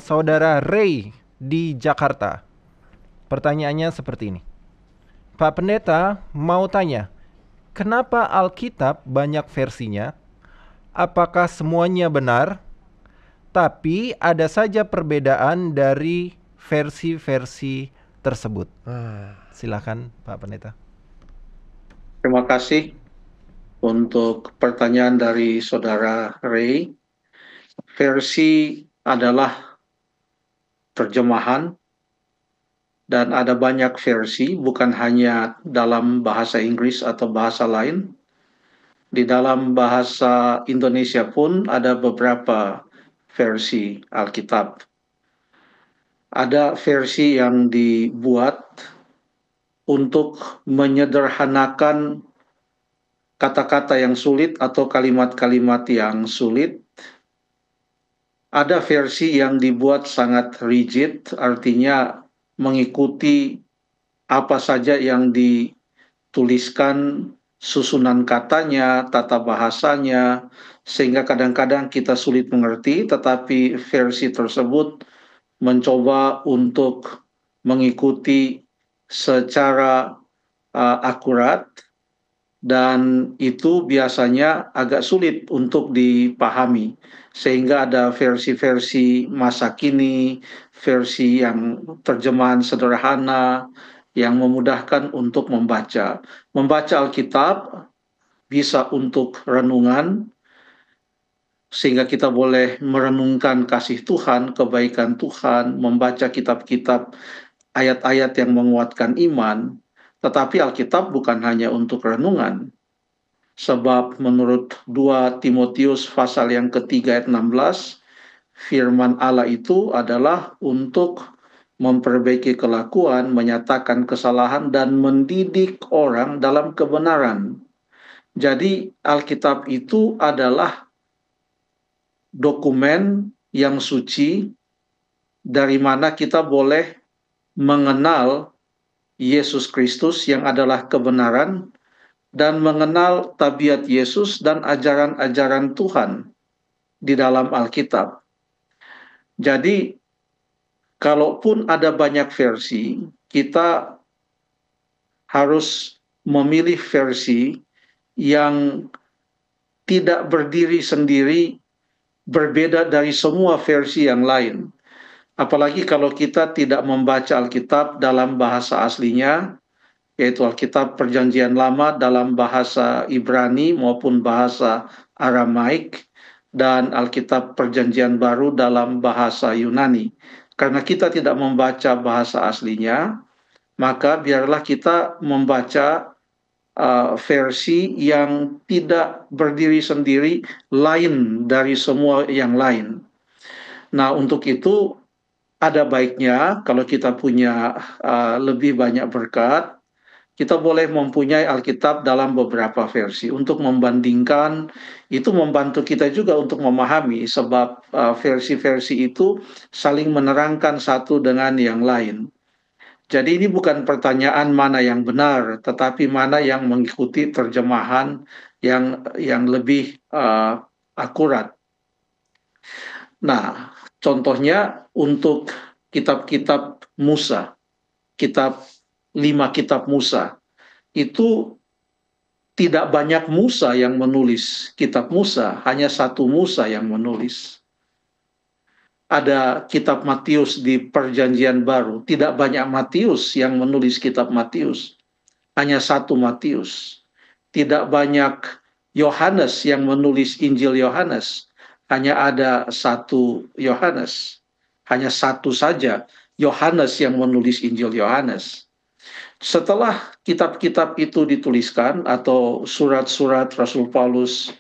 Saudara Ray di Jakarta. Pertanyaannya seperti ini. Pak Pendeta mau tanya, kenapa Alkitab banyak versinya? Apakah semuanya benar? Tapi ada saja perbedaan dari versi-versi tersebut. Silakan Pak Pendeta. Terima kasih untuk pertanyaan dari Saudara Ray. Versi adalah terjemahan dan ada banyak versi, bukan hanya dalam bahasa Inggris atau bahasa lain. Di dalam bahasa Indonesia pun ada beberapa versi Alkitab. Ada versi yang dibuat untuk menyederhanakan kata-kata yang sulit atau kalimat-kalimat yang sulit. Ada versi yang dibuat sangat rigid, artinya mengikuti apa saja yang dituliskan, susunan katanya, tata bahasanya, sehingga kadang-kadang kita sulit mengerti, tetapi versi tersebut mencoba untuk mengikuti secara akurat, dan itu biasanya agak sulit untuk dipahami, sehingga ada versi-versi masa kini, versi yang terjemahan sederhana yang memudahkan untuk membaca. Membaca Alkitab bisa untuk renungan, sehingga kita boleh merenungkan kasih Tuhan, kebaikan Tuhan, membaca kitab-kitab ayat-ayat yang menguatkan iman. Tetapi Alkitab bukan hanya untuk renungan, sebab menurut 2 Timotius pasal yang ketiga ayat 16, firman Allah itu adalah untuk memperbaiki kelakuan, menyatakan kesalahan, dan mendidik orang dalam kebenaran. Jadi Alkitab itu adalah dokumen yang suci dari mana kita boleh mengenal Yesus Kristus yang adalah kebenaran, dan mengenal tabiat Yesus dan ajaran-ajaran Tuhan di dalam Alkitab. Jadi, kalaupun ada banyak versi, kita harus memilih versi yang tidak berdiri sendiri, berbeda dari semua versi yang lain. Apalagi kalau kita tidak membaca Alkitab dalam bahasa aslinya, yaitu Alkitab Perjanjian Lama dalam bahasa Ibrani maupun bahasa Aramaik, dan Alkitab Perjanjian Baru dalam bahasa Yunani. Karena kita tidak membaca bahasa aslinya, maka biarlah kita membaca versi yang tidak berdiri sendiri, lain dari semua yang lain. Nah, untuk itu ada baiknya kalau kita punya lebih banyak berkat, kita boleh mempunyai Alkitab dalam beberapa versi. Untuk membandingkan, itu membantu kita juga untuk memahami, sebab versi-versi itu saling menerangkan satu dengan yang lain. Jadi ini bukan pertanyaan mana yang benar, tetapi mana yang mengikuti terjemahan yang lebih akurat. Nah, contohnya untuk kitab-kitab Musa, kitab 5 kitab Musa, itu tidak banyak Musa yang menulis kitab Musa, hanya satu Musa yang menulis. Ada kitab Matius di Perjanjian Baru, tidak banyak Matius yang menulis kitab Matius, hanya satu Matius. Tidak banyak Yohanes yang menulis Injil Yohanes, hanya ada satu Yohanes. Hanya satu saja Yohanes yang menulis Injil Yohanes. Setelah kitab-kitab itu dituliskan, atau surat-surat Rasul Paulus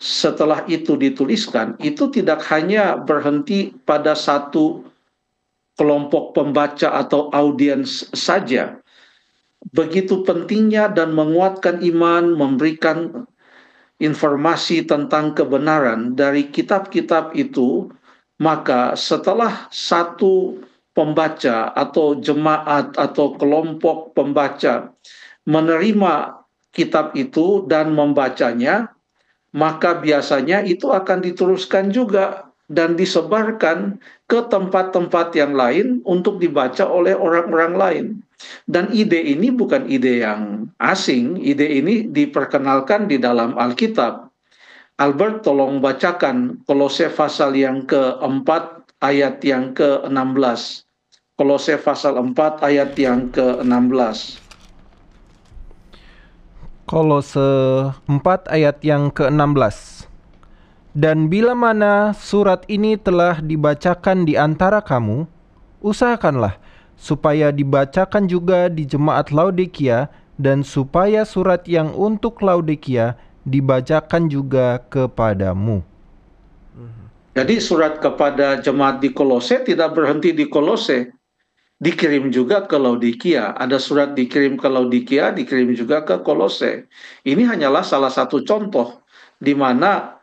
setelah itu dituliskan, itu tidak hanya berhenti pada satu kelompok pembaca atau audiens saja. Begitu pentingnya dan menguatkan iman, memberikan informasi tentang kebenaran dari kitab-kitab itu, maka setelah satu pembaca atau jemaat atau kelompok pembaca menerima kitab itu dan membacanya, maka biasanya itu akan diteruskan juga dan disebarkan ke tempat-tempat yang lain untuk dibaca oleh orang-orang lain. Dan ide ini bukan ide yang asing, ide ini diperkenalkan di dalam Alkitab. Albert, tolong bacakan Kolose pasal yang keempat ayat yang ke-16. Kolose pasal 4 ayat yang ke-16. Kolose 4 ayat yang ke-16. Dan bila mana surat ini telah dibacakan di antara kamu, usahakanlah supaya dibacakan juga di jemaat Laodikia, dan supaya surat yang untuk Laodikia dibacakan juga kepadamu. Jadi surat kepada jemaat di Kolose tidak berhenti di Kolose, dikirim juga ke Laodikia. Ada surat dikirim ke Laodikia, dikirim juga ke Kolose. Ini hanyalah salah satu contoh di mana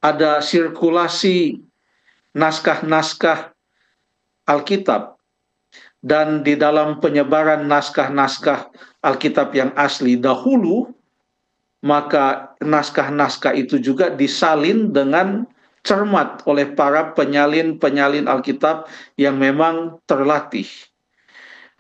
ada sirkulasi naskah-naskah Alkitab, dan di dalam penyebaran naskah-naskah Alkitab yang asli dahulu, maka naskah-naskah itu juga disalin dengan cermat oleh para penyalin-penyalin Alkitab yang memang terlatih.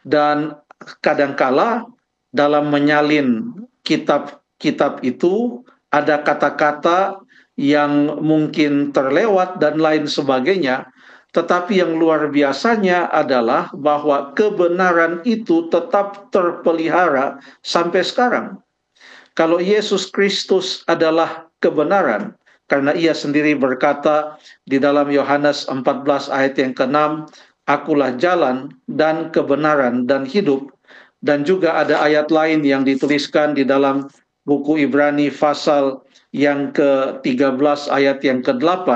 Dan kadangkala dalam menyalin kitab-kitab itu ada kata-kata yang mungkin terlewat dan lain sebagainya, tetapi yang luar biasanya adalah bahwa kebenaran itu tetap terpelihara sampai sekarang. Kalau Yesus Kristus adalah kebenaran, karena ia sendiri berkata di dalam Yohanes 14 ayat yang ke-6, akulah jalan dan kebenaran dan hidup. Dan juga ada ayat lain yang dituliskan di dalam buku Ibrani pasal yang ke-13 ayat yang ke-8,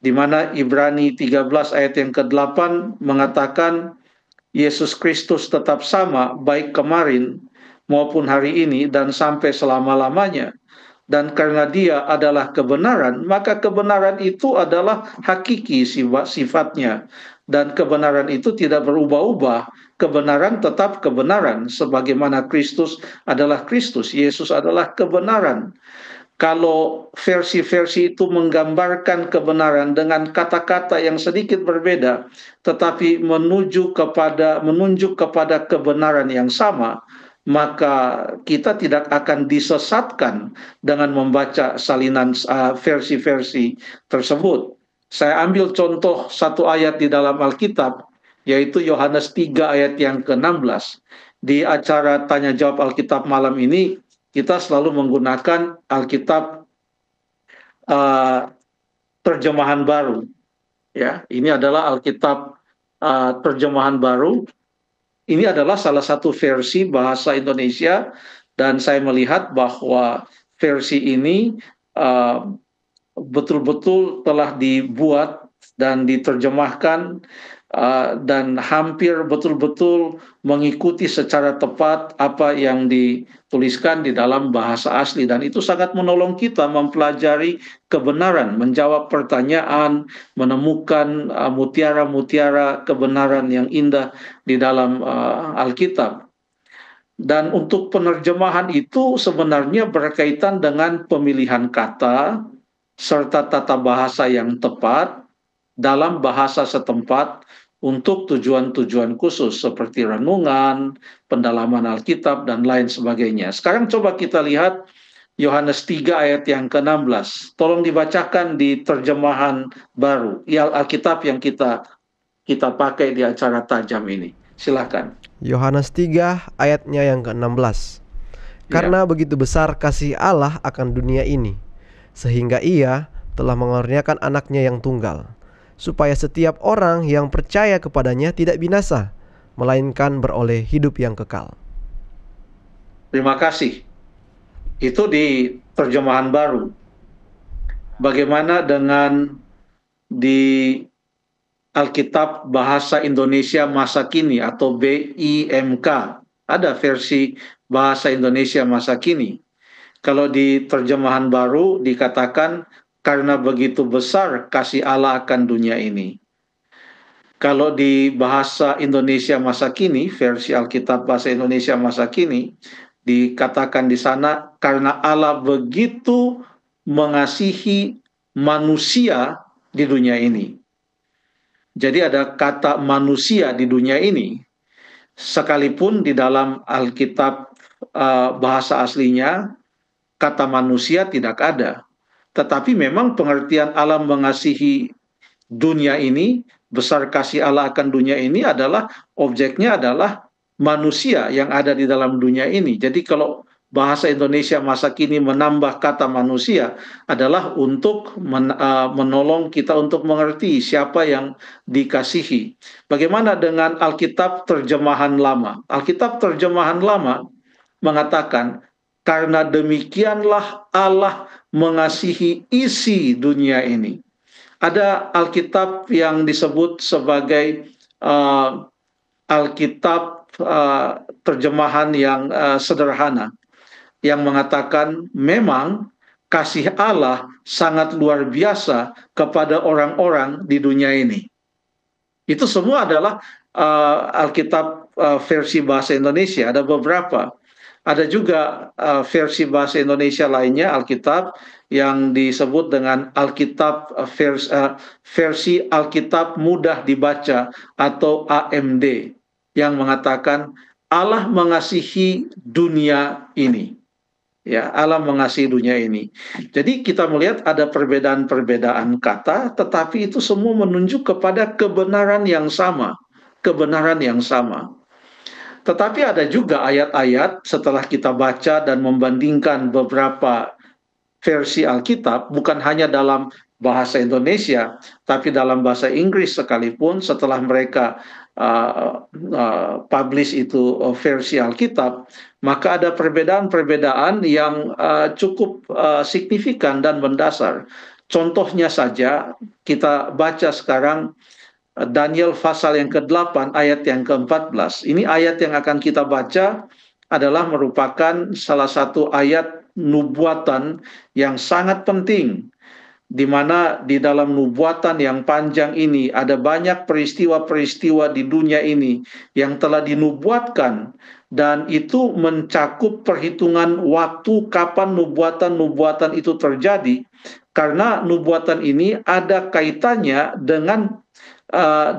di mana Ibrani 13 ayat yang ke-8 mengatakan Yesus Kristus tetap sama baik kemarin maupun hari ini dan sampai selama-lamanya. Dan karena dia adalah kebenaran, maka kebenaran itu adalah hakiki sifatnya. Dan kebenaran itu tidak berubah-ubah. Kebenaran tetap kebenaran, sebagaimana Kristus adalah Kristus. Yesus adalah kebenaran. Kalau versi-versi itu menggambarkan kebenaran dengan kata-kata yang sedikit berbeda, tetapi menunjuk kepada kebenaran yang sama, maka kita tidak akan disesatkan dengan membaca salinan versi-versi tersebut. Saya ambil contoh satu ayat di dalam Alkitab, yaitu Yohanes 3 ayat yang ke-16. Di acara tanya jawab Alkitab malam ini, kita selalu menggunakan Alkitab terjemahan baru. Ya, ini adalah Alkitab terjemahan baru. Ini adalah salah satu versi bahasa Indonesia, dan saya melihat bahwa versi ini betul-betul telah dibuat dan diterjemahkan dan hampir betul-betul mengikuti secara tepat apa yang dituliskan di dalam bahasa asli, dan itu sangat menolong kita mempelajari kebenaran, menjawab pertanyaan, menemukan mutiara-mutiara kebenaran yang indah di dalam Alkitab. Dan untuk penerjemahan itu sebenarnya berkaitan dengan pemilihan kata serta tata bahasa yang tepat dalam bahasa setempat untuk tujuan-tujuan khusus seperti renungan, pendalaman Alkitab, dan lain sebagainya. Sekarang coba kita lihat Yohanes 3 ayat yang ke-16. Tolong dibacakan di terjemahan baru, ya Alkitab yang kita pakai di acara tajam ini. Silakan. Yohanes 3 ayatnya yang ke-16. Karena begitu besar kasih Allah akan dunia ini, sehingga ia telah mengaruniakan anaknya yang tunggal, supaya setiap orang yang percaya kepadanya tidak binasa, melainkan beroleh hidup yang kekal. Terima kasih. Itu di terjemahan baru. Bagaimana dengan di Alkitab Bahasa Indonesia Masa Kini atau BIMK? Ada versi Bahasa Indonesia Masa Kini. Kalau di terjemahan baru dikatakan karena begitu besar kasih Allah akan dunia ini. Kalau di Bahasa Indonesia Masa Kini, versi Alkitab Bahasa Indonesia Masa Kini, dikatakan di sana karena Allah begitu mengasihi manusia di dunia ini. Jadi ada kata manusia di dunia ini, sekalipun di dalam Alkitab bahasa aslinya kata manusia tidak ada. Tetapi memang pengertian Allah mengasihi dunia ini, besar kasih Allah akan dunia ini adalah objeknya adalah manusia yang ada di dalam dunia ini. Jadi kalau bahasa Indonesia masa kini menambah kata manusia adalah untuk menolong kita untuk mengerti siapa yang dikasihi. Bagaimana dengan Alkitab terjemahan lama? Alkitab terjemahan lama mengatakan, karena demikianlah Allah mengasihi isi dunia ini. Ada Alkitab yang disebut sebagai Alkitab terjemahan yang sederhana, yang mengatakan memang kasih Allah sangat luar biasa kepada orang-orang di dunia ini. Itu semua adalah Alkitab versi bahasa Indonesia, ada beberapa. Ada juga versi bahasa Indonesia lainnya, Alkitab, yang disebut dengan Alkitab versi Alkitab mudah dibaca atau AMD, yang mengatakan Allah mengasihi dunia ini. Ya, Allah mengasihi dunia ini. Jadi kita melihat ada perbedaan-perbedaan kata, tetapi itu semua menunjuk kepada kebenaran yang sama, kebenaran yang sama. Tetapi ada juga ayat-ayat setelah kita baca dan membandingkan beberapa versi Alkitab, bukan hanya dalam bahasa Indonesia, tapi dalam bahasa Inggris sekalipun, setelah mereka publish itu versi Alkitab, maka ada perbedaan-perbedaan yang cukup signifikan dan mendasar. Contohnya saja, kita baca sekarang Daniel pasal yang ke-8 ayat yang ke-14. Ini ayat yang akan kita baca adalah merupakan salah satu ayat nubuatan yang sangat penting, di mana di dalam nubuatan yang panjang ini ada banyak peristiwa-peristiwa di dunia ini yang telah dinubuatkan, dan itu mencakup perhitungan waktu kapan nubuatan-nubuatan itu terjadi, karena nubuatan ini ada kaitannya dengan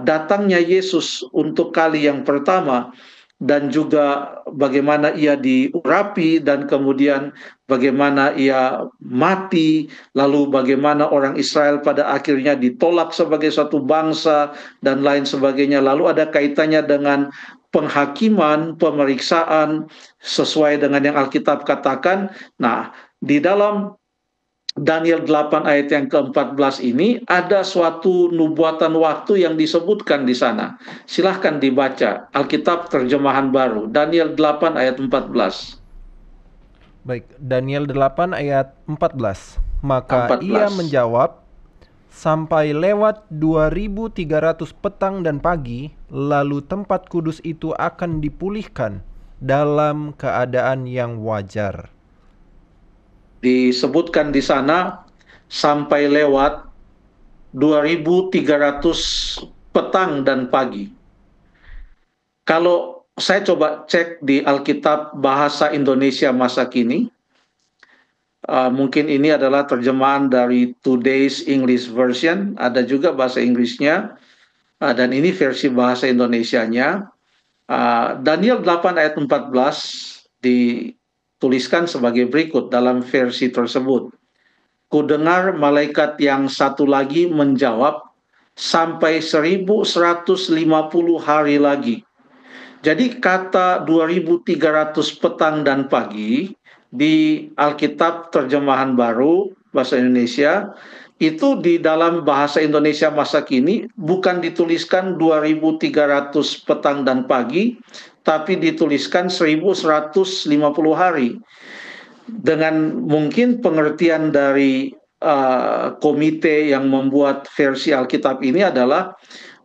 datangnya Yesus untuk kali yang pertama, dan juga bagaimana ia diurapi, dan kemudian bagaimana ia mati, lalu bagaimana orang Israel pada akhirnya ditolak sebagai suatu bangsa, dan lain sebagainya. Lalu ada kaitannya dengan penghakiman, pemeriksaan, sesuai dengan yang Alkitab katakan. Nah, di dalam Daniel 8 ayat yang ke-14 ini ada suatu nubuatan waktu yang disebutkan di sana. Silahkan dibaca Alkitab terjemahan baru, Daniel 8 ayat 14. Baik, Daniel 8 ayat 14. Maka 14. ia menjawab, sampai lewat 2300 petang dan pagi, lalu tempat kudus itu akan dipulihkan dalam keadaan yang wajar. Disebutkan di sana sampai lewat 2300 petang dan pagi. Kalau saya coba cek di Alkitab bahasa Indonesia masa kini, mungkin ini adalah terjemahan dari Today's English Version, ada juga bahasa Inggrisnya, dan ini versi bahasa Indonesianya. Daniel 8 ayat 14 dituliskan sebagai berikut dalam versi tersebut. Kudengar malaikat yang satu lagi menjawab, sampai 1150 hari lagi. Jadi kata 2300 petang dan pagi di Alkitab terjemahan baru bahasa Indonesia, itu di dalam bahasa Indonesia masa kini bukan dituliskan 2300 petang dan pagi, tapi dituliskan 1150 hari. Dengan mungkin pengertian dari komite yang membuat versi Alkitab ini adalah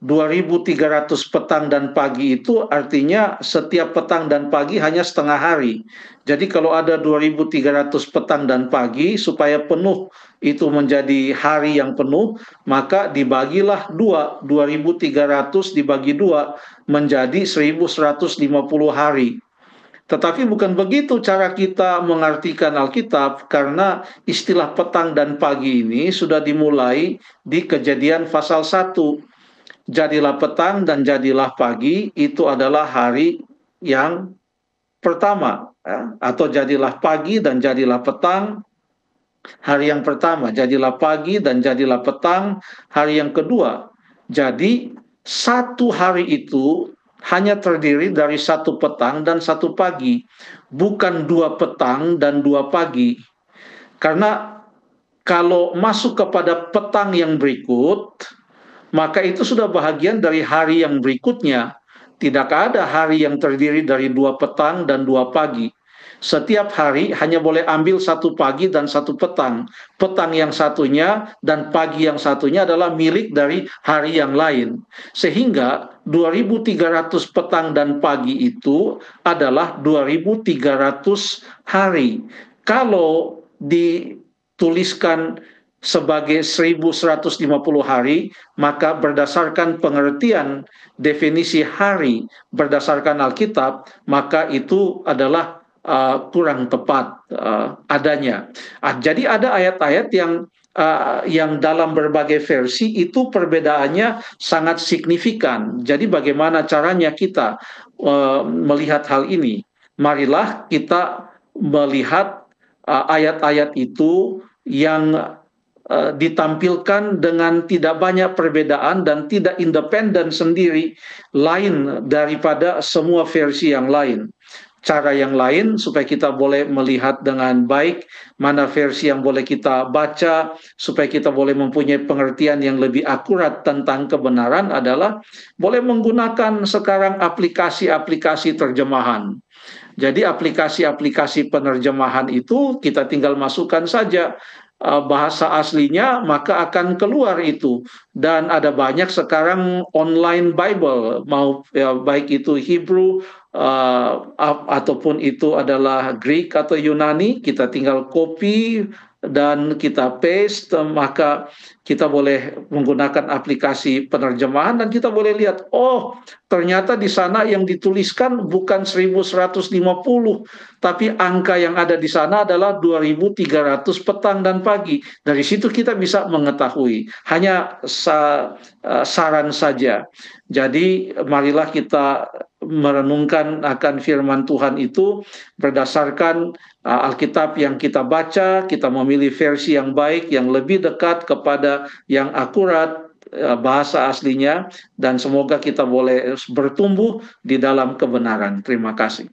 2300 petang dan pagi itu artinya setiap petang dan pagi hanya setengah hari. Jadi kalau ada 2300 petang dan pagi, supaya penuh itu menjadi hari yang penuh, maka dibagilah 2300 dibagi 2 menjadi 1150 hari. Tetapi bukan begitu cara kita mengartikan Alkitab, karena istilah petang dan pagi ini sudah dimulai di Kejadian pasal 1. Jadilah petang dan jadilah pagi, itu adalah hari yang pertama, ya. Atau jadilah pagi dan jadilah petang, hari yang pertama. Jadilah pagi dan jadilah petang, hari yang kedua. Jadi satu hari itu hanya terdiri dari satu petang dan satu pagi, bukan dua petang dan dua pagi. Karena kalau masuk kepada petang yang berikut, maka itu sudah bahagian dari hari yang berikutnya. Tidak ada hari yang terdiri dari dua petang dan dua pagi. Setiap hari hanya boleh ambil satu pagi dan satu petang. Petang yang satunya dan pagi yang satunya adalah milik dari hari yang lain. Sehingga 2300 petang dan pagi itu adalah 2300 hari. Kalau dituliskan sebagai 1150 hari, maka berdasarkan pengertian definisi hari berdasarkan Alkitab, maka itu adalah kurang tepat adanya. Jadi ada ayat-ayat yang dalam berbagai versi itu perbedaannya sangat signifikan. Jadi bagaimana caranya kita melihat hal ini? Marilah kita melihat ayat-ayat itu yang ditampilkan dengan tidak banyak perbedaan dan tidak independen sendiri, lain daripada semua versi yang lain. Cara yang lain supaya kita boleh melihat dengan baik mana versi yang boleh kita baca, supaya kita boleh mempunyai pengertian yang lebih akurat tentang kebenaran adalah boleh menggunakan sekarang aplikasi-aplikasi terjemahan. Jadi aplikasi-aplikasi penerjemahan itu kita tinggal masukkan saja bahasa aslinya, maka akan keluar itu. Dan ada banyak sekarang online Bible, baik itu Hebrew ataupun itu adalah Greek atau Yunani, kita tinggal copy dan kita paste, maka kita boleh menggunakan aplikasi penerjemahan dan kita boleh lihat, oh ternyata di sana yang dituliskan bukan 1150, tapi angka yang ada di sana adalah 2300 petang dan pagi. Dari situ kita bisa mengetahui. Hanya saran saja. Jadi marilah kita merenungkan akan firman Tuhan itu berdasarkan Alkitab yang kita baca, kita memilih versi yang baik, yang lebih dekat kepada yang akurat bahasa aslinya, dan semoga kita boleh bertumbuh di dalam kebenaran. Terima kasih.